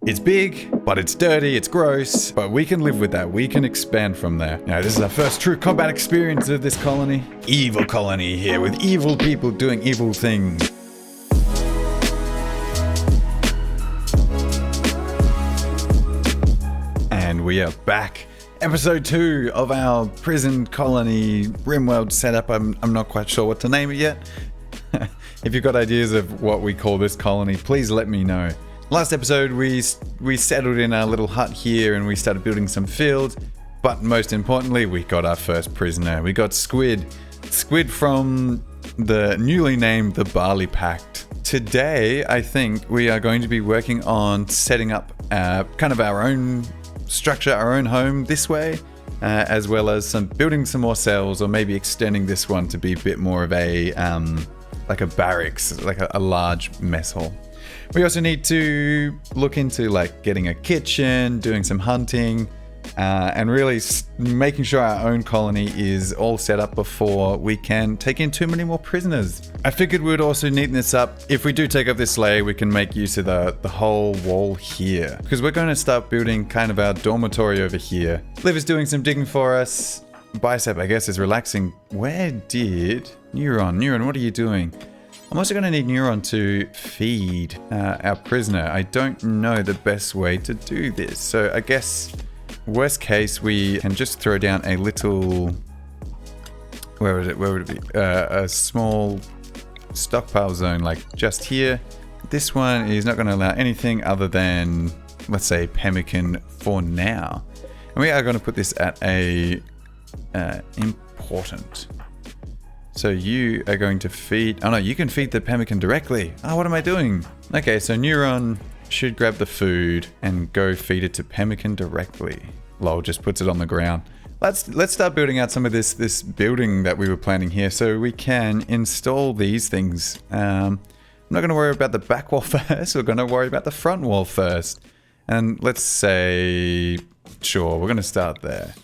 It's big, but it's dirty, it's gross, but we can live with that. We can expand from there. Now, this is our first true combat experience of this colony. Evil colony here with evil people doing evil things. And we are back. Episode 2 of our prison colony RimWorld setup. I'm not quite sure what to name it yet. If you've got ideas of what we call this colony, please let me know. Last episode, we settled in our little hut here and we started building some fields. But most importantly, we got our first prisoner. We got Squid. Squid from the newly named the Barley Pact. Today, I think we are going to be working on setting up kind of our own structure, our own home this way, as well as building some more cells, or maybe extending this one to be a bit more of a like a barracks, like a large mess hall. We also need to look into like getting a kitchen, doing some hunting, and really making sure our own colony is all set up before we can take in too many more prisoners. I figured we would also neaten this up. If we do take up this layer, we can make use of the whole wall here, because we're going to start building kind of our dormitory over here. Liv is doing some digging for us. Bicep, I guess, is relaxing. Where did Neuron, what are you doing? I'm also going to need Neuron to feed our prisoner. I don't know the best way to do this. So I guess, worst case, we can just throw down a little... Where would it be? A small stockpile zone, like just here. This one is not going to allow anything other than, let's say, pemmican for now. And we are going to put this at a important. So you are going to feed... Oh no, you can feed the pemmican directly. Oh, what am I doing? Okay, so Neuron should grab the food and go feed it to pemmican directly. Lol, just puts it on the ground. Let's start building out some of this building that we were planning here, so we can install these things. I'm not going to worry about the back wall first. We're going to worry about the front wall first. And let's say... Sure, we're going to start there.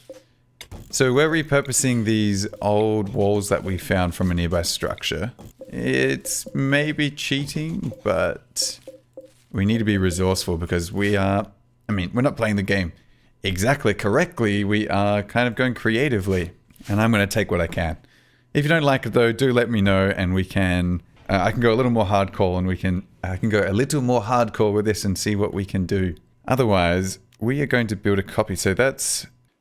So we're repurposing these old walls that we found from a nearby structure. It's maybe cheating, but we need to be resourceful because we're not playing the game exactly correctly. We are kind of going creatively, and I'm going to take what I can. If you don't like it though, do let me know, and we can, I can go a little more hardcore, and I can go a little more hardcore with this and see what we can do. Otherwise, we are going to build a copy.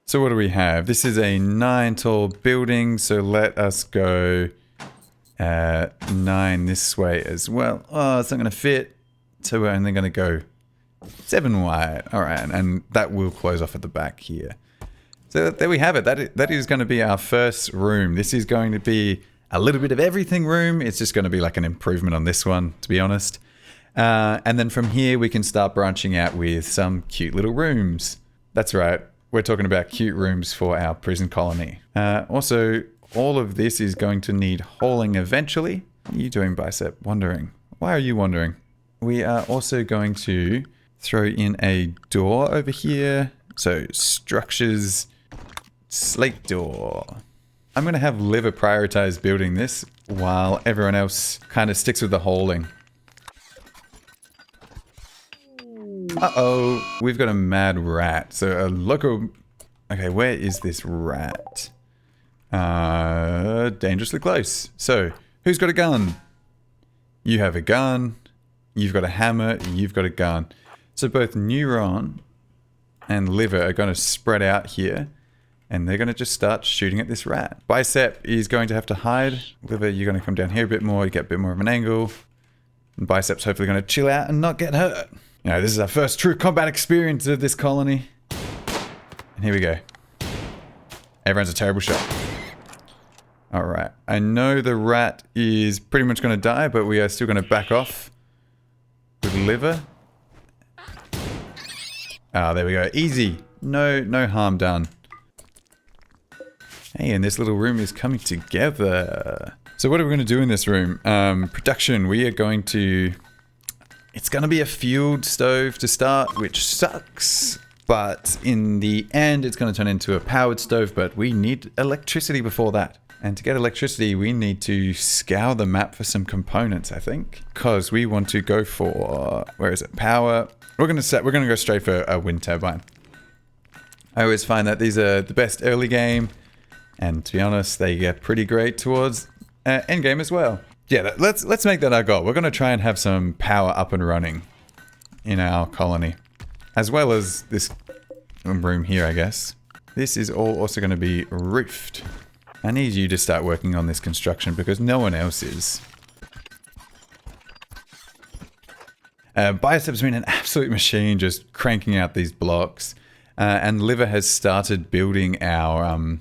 So what do we have? This is a 9 tall building, so let us go 9 this way as well. Oh, it's not going to fit, so we're only going to go 7 wide. All right, and that will close off at the back here. So there we have it. That is going to be our first room. This is going to be a little bit of everything room. It's just going to be like an improvement on this one, to be honest. And then from here, we can start branching out with some cute little rooms. That's right. We're talking about cute rooms for our prison colony. Also, all of this is going to need hauling eventually. What are you doing, Bicep? Wandering. Why are you wandering? We are also going to throw in a door over here. So, structures, slate door. I'm going to have Liver prioritize building this while everyone else kind of sticks with the hauling. Uh-oh, we've got a mad rat. So a local... Okay, where is this rat? Dangerously close. So, who's got a gun? You have a gun. You've got a hammer. You've got a gun. So both Neuron and Liver are going to spread out here. And they're going to just start shooting at this rat. Bicep is going to have to hide. Liver, you're going to come down here a bit more. You get a bit more of an angle. And Bicep's hopefully going to chill out and not get hurt. Now, this is our first true combat experience of this colony. And here we go. Everyone's a terrible shot. Alright. I know the rat is pretty much going to die, but we are still going to back off with Liver. Ah, there we go. Easy. No harm done. Hey, and this little room is coming together. So what are we going to do in this room? Production. We are going to... It's going to be a fueled stove to start, which sucks. But in the end, it's going to turn into a powered stove, but we need electricity before that. And to get electricity, we need to scour the map for some components, I think. Because we want to go for, where is it? Power We're gonna go straight for a wind turbine. I always find that these are the best early game, and to be honest, they get pretty great towards end game as well. Yeah, let's make that our goal. We're gonna try and have some power up and running in our colony, as well as this room here, I guess. This is all also going to be roofed. I need you to start working on this construction because no one else is. Bicep's been an absolute machine just cranking out these blocks. And Liver has started building our,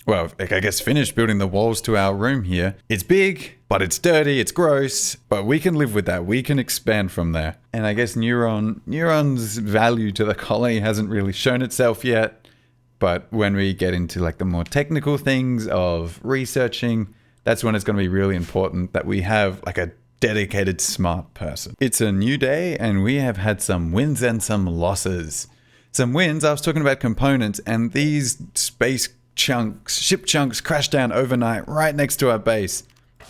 well, I guess finished building the walls to our room here. It's big, but it's dirty, it's gross, but we can live with that. We can expand from there. And I guess Neuron's value to the colony hasn't really shown itself yet. But when we get into like the more technical things of researching, that's when it's going to be really important that we have like a dedicated smart person. It's a new day and we have had some wins and some losses. Some wins, I was talking about components, and these space chunks, ship chunks crashed down overnight right next to our base.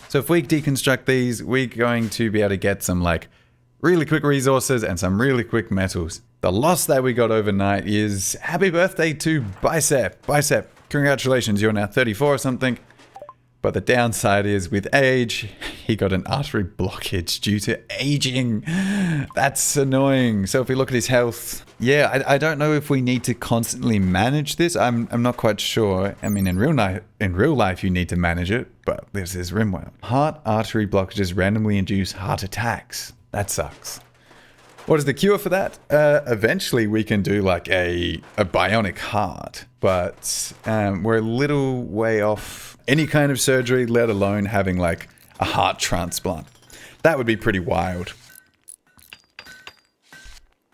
So if we deconstruct these, we're going to be able to get some like really quick resources and some really quick metals. The loss that we got overnight is happy birthday to Bicep. Bicep, congratulations, you're now 34 or something. But the downside is with age, he got an artery blockage due to aging. That's annoying. So if we look at his health, yeah, I don't know if we need to constantly manage this. I'm not quite sure. I mean, in real life, you need to manage it, but this is RimWorld. Heart artery blockages randomly induce heart attacks. That sucks. What is the cure for that? Eventually we can do like a bionic heart, but we're a little way off any kind of surgery, let alone having like a heart transplant. That would be pretty wild.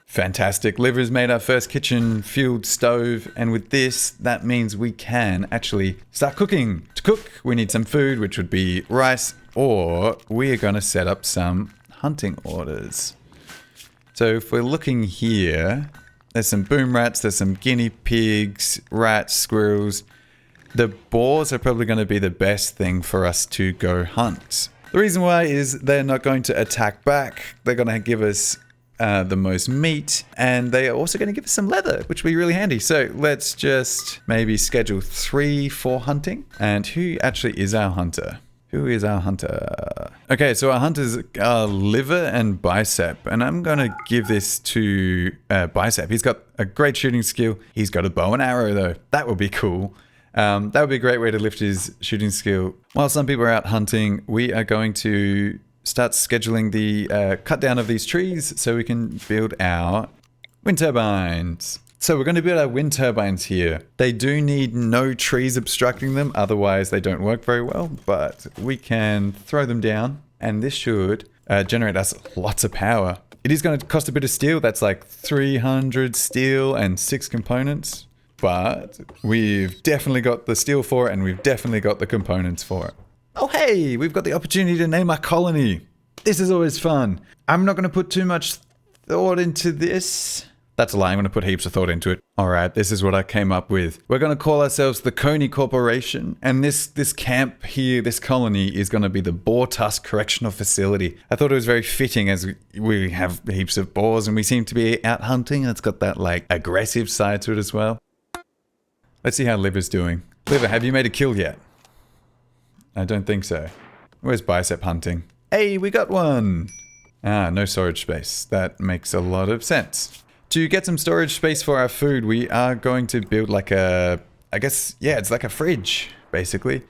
Fantastic. Liver's made our first kitchen fueled stove, and with this, that means we can actually start cooking. To cook, we need some food, which would be rice, or we are going to set up some hunting orders. So if we're looking here, there's some boom rats, there's some guinea pigs, rats, squirrels. The boars are probably going to be the best thing for us to go hunt. The reason why is they're not going to attack back. They're going to give us the most meat, and they are also going to give us some leather, which will be really handy. So let's just maybe schedule 3 for hunting. And who actually is our hunter? Who is our hunter? Okay, so our hunters are Liver and Bicep, and I'm gonna give this to Bicep. He's got a great shooting skill. He's got a bow and arrow though. That would be cool. That would be a great way to lift his shooting skill. While some people are out hunting, we are going to start scheduling the cut down of these trees so we can build our wind turbines. So we're going to build our wind turbines here. They do need no trees obstructing them, otherwise they don't work very well, but we can throw them down and this should generate us lots of power. It is going to cost a bit of steel. That's like 300 steel and 6 components, but we've definitely got the steel for it and we've definitely got the components for it. Oh hey, we've got the opportunity to name our colony. This is always fun. I'm not going to put too much thought into this. That's a lie, I'm going to put heaps of thought into it. Alright, this is what I came up with. We're going to call ourselves the Coney Corporation, and this camp here, this colony, is going to be the Boar Tusk Correctional Facility. I thought it was very fitting as we have heaps of boars and we seem to be out hunting, and it's got that like aggressive side to it as well. Let's see how Liver's doing. Liver, have you made a kill yet? I don't think so. Where's Bicep hunting? Hey, we got one! Ah, no storage space. That makes a lot of sense. To get some storage space for our food, we are going to build like a, I guess, yeah, it's like a fridge, basically.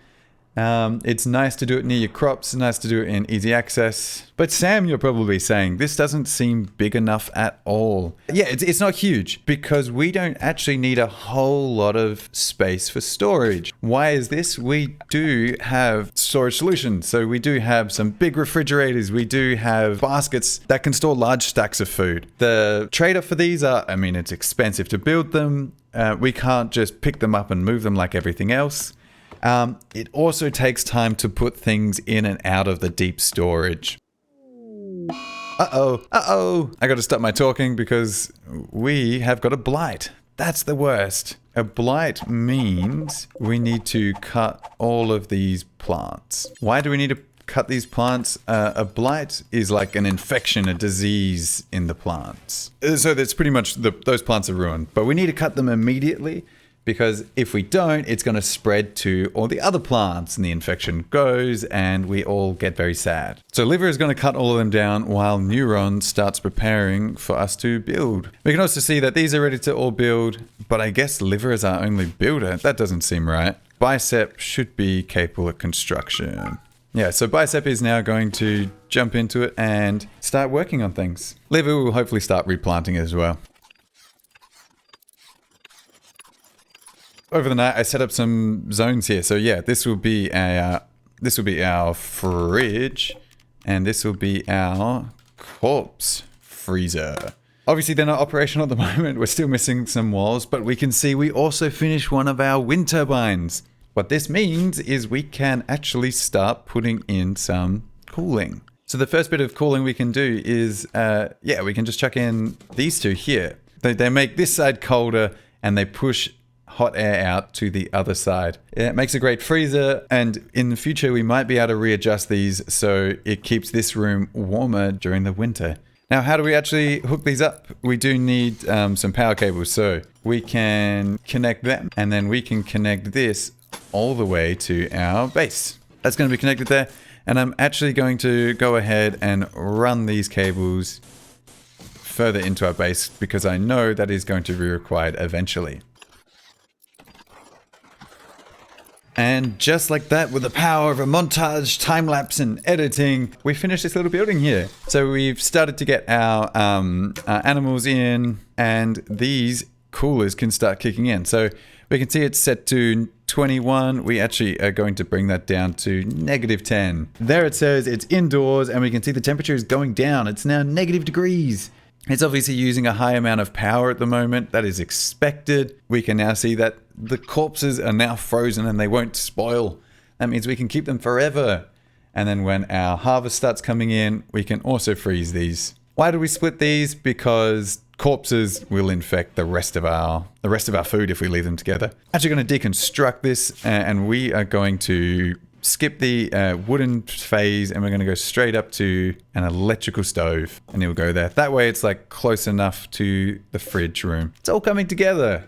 It's nice to do it near your crops, nice to do it in easy access. But Sam, you're probably saying, this doesn't seem big enough at all. Yeah, it's not huge because we don't actually need a whole lot of space for storage. Why is this? We do have storage solutions. So we do have some big refrigerators. We do have baskets that can store large stacks of food. The trade-off for these are, I mean, it's expensive to build them. We can't just pick them up and move them like everything else. It also takes time to put things in and out of the deep storage. Uh-oh. I got to stop my talking because we have got a blight. That's the worst. A blight means we need to cut all of these plants. Why do we need to cut these plants. A blight is like an infection, a disease in the plants. So that's pretty much those plants are ruined. But we need to cut them immediately, because if we don't, it's going to spread to all the other plants and the infection goes and we all get very sad. So Liver is going to cut all of them down while Neuron starts preparing for us to build. We can also see that these are ready to all build, but I guess Liver is our only builder. That doesn't seem right. Bicep should be capable of construction. Yeah, so Bicep is now going to jump into it and start working on things. Liver will hopefully start replanting as well. Over the night, I set up some zones here. So yeah, this will be our fridge, and this will be our corpse freezer. Obviously, they're not operational at the moment. We're still missing some walls, but we can see we also finished one of our wind turbines. What this means is we can actually start putting in some cooling. So the first bit of cooling we can do is, we can just chuck in these two here. They make this side colder, and they push hot air out to the other side. It makes a great freezer, and in the future we might be able to readjust these so it keeps this room warmer during the winter. Now, how do we actually hook these up? We do need some power cables, so we can connect them, and then we can connect this all the way to our base. That's going to be connected there, and I'm actually going to go ahead and run these cables further into our base because I know that is going to be required eventually. And just like that, with the power of a montage, time-lapse, and editing, we finished this little building here. So we've started to get our animals in, and these coolers can start kicking in. So we can see it's set to 21. We actually are going to bring that down to -10. There it says it's indoors, and we can see the temperature is going down. It's now -degrees. It's obviously using a high amount of power at the moment. That is expected. We can now see that the corpses are now frozen and they won't spoil. That means we can keep them forever. And then when our harvest starts coming in, we can also freeze these. Why do we split these? Because corpses will infect the rest of our food if we leave them together. Actually going to deconstruct this, and we are going to skip the wooden phase, and we're going to go straight up to an electrical stove, and it'll go there. That way it's like close enough to the fridge room. It's all coming together.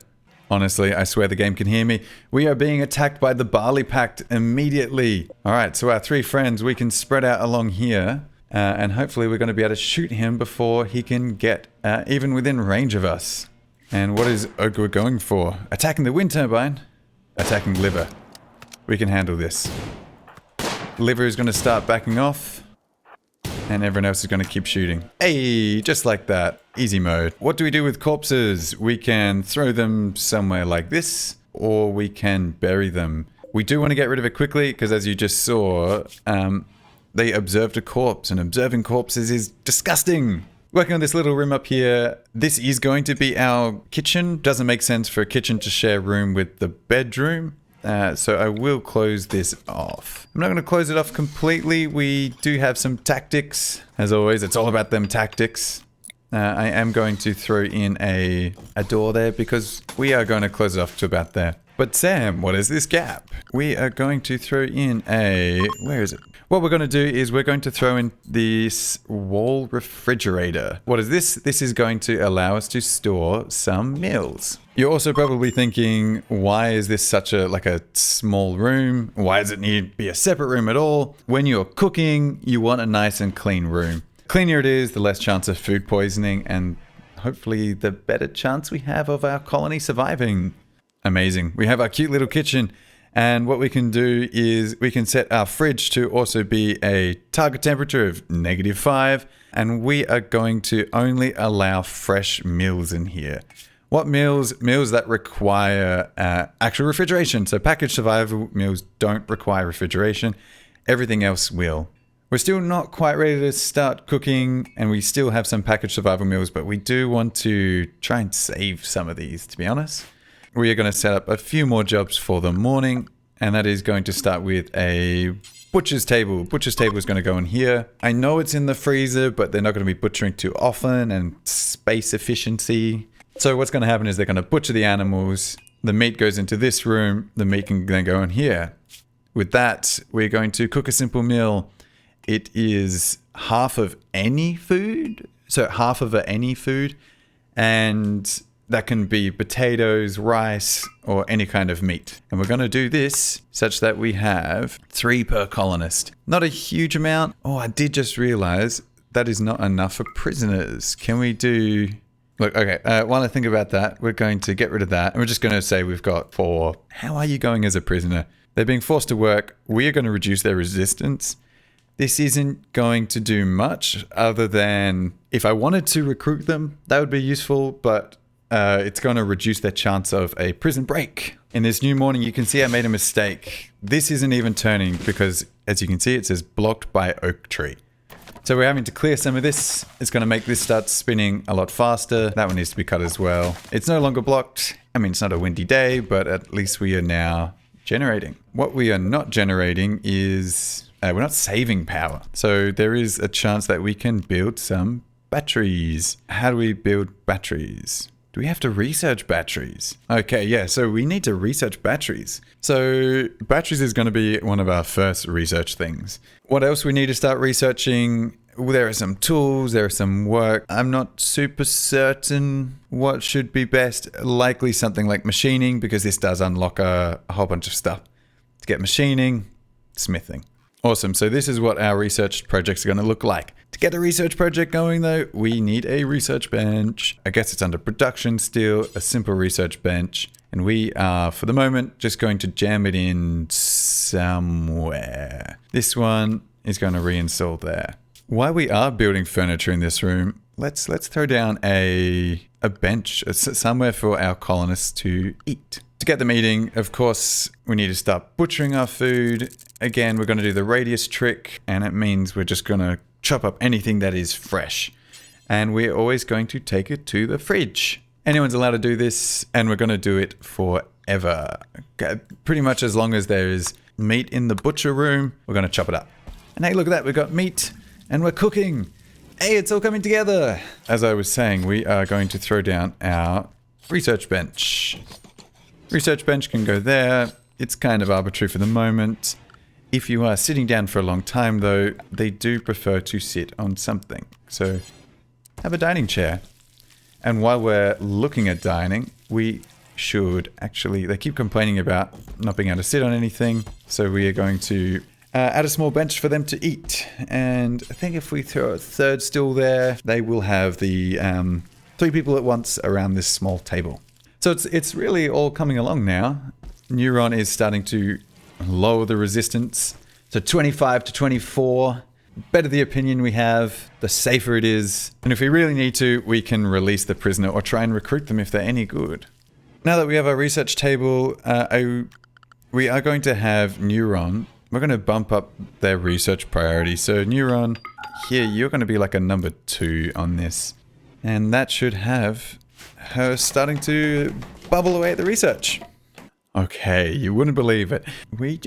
Honestly, I swear the game can hear me. We are being attacked by the Barley Pact immediately. All right, so our three friends, we can spread out along here, and hopefully we're going to be able to shoot him before he can get even within range of us. And what is Ogre going for? Attacking the wind turbine, attacking Liver. We can handle this. Liver is going to start backing off, and everyone else is going to keep shooting. Hey, just like that. Easy mode. What do we do with corpses? We can throw them somewhere like this, or we can bury them. We do want to get rid of it quickly, because as you just saw, they observed a corpse, and observing corpses is disgusting. Working on this little room up here, this is going to be our kitchen. Doesn't make sense for a kitchen to share room with the bedroom. So I will close this off. I'm not going to close it off completely. We do have some tactics. As always, it's all about them tactics. I am going to throw in a door there because we are going to close it off to about there. But Sam, what is this gap? We are going to throw in a... Where is it? What we're going to do is we're going to throw in this wall refrigerator. What is this? This is going to allow us to store some meals. You're also probably thinking, why is this such a small room? Why does it need to be a separate room at all? When you're cooking, you want a nice and clean room. The cleaner it is, the less chance of food poisoning, and hopefully the better chance we have of our colony surviving. Amazing. We have our cute little kitchen. And what we can do is we can set our fridge to also be a target temperature of -5. And we are going to only allow fresh meals in here. What meals? Meals that require actual refrigeration. So packaged survival meals don't require refrigeration. Everything else will. We're still not quite ready to start cooking, and we still have some packaged survival meals, but we do want to try and save some of these, to be honest. We are going to set up a few more jobs for the morning, and that is going to start with a butcher's table. Butcher's table is going to go in here. I know it's in the freezer, but they're not going to be butchering too often, and space efficiency. So what's going to happen is they're going to butcher the animals. The meat goes into this room. The meat can then go in here. With that, we're going to cook a simple meal. it is half of any food. So half of any food, and that can be potatoes, rice, or any kind of meat. And we're going to do this such that we have 3 per colonist. Not a huge amount. Oh, I did just realize that is not enough for prisoners. Can we do... Look, okay, while I think about that, we're going to get rid of that. And we're just going to say we've got 4. How are you going as a prisoner? They're being forced to work. We are going to reduce their resistance. This isn't going to do much other than if I wanted to recruit them, that would be useful, but it's going to reduce their chance of a prison break. In this new morning, you can see I made a mistake. This isn't even turning because, as you can see, it says blocked by oak tree. So we're having to clear some of this. It's going to make this start spinning a lot faster. That one needs to be cut as well. It's no longer blocked. I mean, it's not a windy day, but at least we are now generating. What we are not generating is... we're not saving power. So there is a chance that we can build some batteries. How do we build batteries? Do we have to research batteries? Okay, yeah, so we need to research batteries. So batteries is going to be one of our first research things. What else we need to start researching? Well, there are some tools, there are some work. I'm not super certain what should be best. Likely something like machining, because this does unlock a whole bunch of stuff. To get machining, smithing. Awesome. So this is what our research projects are going to look like. To get a research project going though, we need a research bench. I guess it's under production still, a simple research bench. And we are, for the moment, just going to jam it in somewhere. This one is going to reinstall there. While we are building furniture in this room, let's throw down a bench somewhere for our colonists to eat. To get them eating, of course, we need to start butchering our food. Again, we're going to do the radius trick, and it means we're just going to chop up anything that is fresh. And we're always going to take it to the fridge. Anyone's allowed to do this, and we're going to do it forever. Okay, pretty much as long as there is meat in the butcher room, we're going to chop it up. And hey, look at that, we've got meat, and we're cooking. Hey, it's all coming together. As I was saying, we are going to throw down our research bench. Research bench can go there. It's kind of arbitrary for the moment. If you are sitting down for a long time though, they do prefer to sit on something. So have a dining chair. And while we're looking at dining, we should actually, they keep complaining about not being able to sit on anything. So we are going to add a small bench for them to eat. And I think if we throw a third stool there, they will have the 3 people at once around this small table. So it's really all coming along now. Neuron is starting to lower the resistance. So 25 to 24. Better the opinion we have, the safer it is. And if we really need to, we can release the prisoner or try and recruit them if they're any good. Now that we have our research table, we are going to have Neuron. We're going to bump up their research priority. So Neuron, here, you're going to be like a number 2 on this. And that should have her starting to bubble away at the research. Okay, you wouldn't believe it. We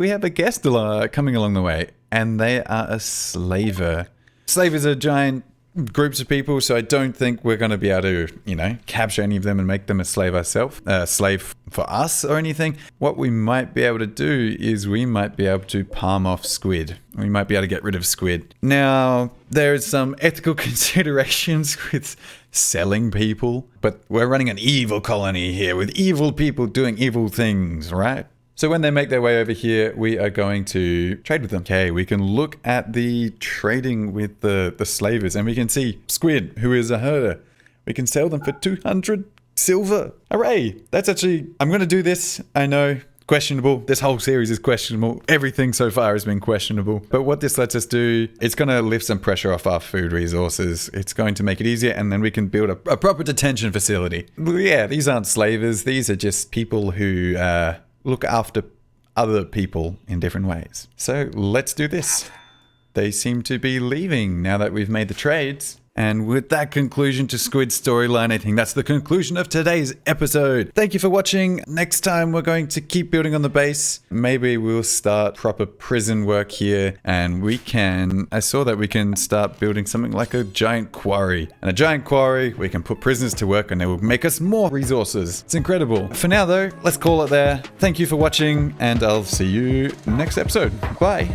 have a guest coming along the way, and they are a slaver. Slavers are giant groups of people, so I don't think we're going to be able to, capture any of them and make them a slave ourselves, slave for us or anything. What we might be able to do is we might be able to palm off squid. We might be able to get rid of squid. Now, there's some ethical considerations with selling people, but we're running an evil colony here with evil people doing evil things, right? So when they make their way over here, we are going to trade with them. Okay, we can look at the trading with the slavers, and we can see Squid, who is a herder. We can sell them for 200 silver. Hooray! That's actually, I'm going to do this. I know, questionable. This whole series is questionable. Everything so far has been questionable. But what this lets us do, it's going to lift some pressure off our food resources. It's going to make it easier, and then we can build a proper detention facility. Yeah, these aren't slavers. These are just people who look after other people in different ways. So let's do this. They seem to be leaving now that we've made the trades. And with that conclusion to Squid's storyline, I think that's the conclusion of today's episode. Thank you for watching. Next time, we're going to keep building on the base. Maybe we'll start proper prison work here. And I saw that we can start building something like a giant quarry. And a giant quarry, we can put prisoners to work and it will make us more resources. It's incredible. For now though, let's call it there. Thank you for watching, and I'll see you next episode. Bye.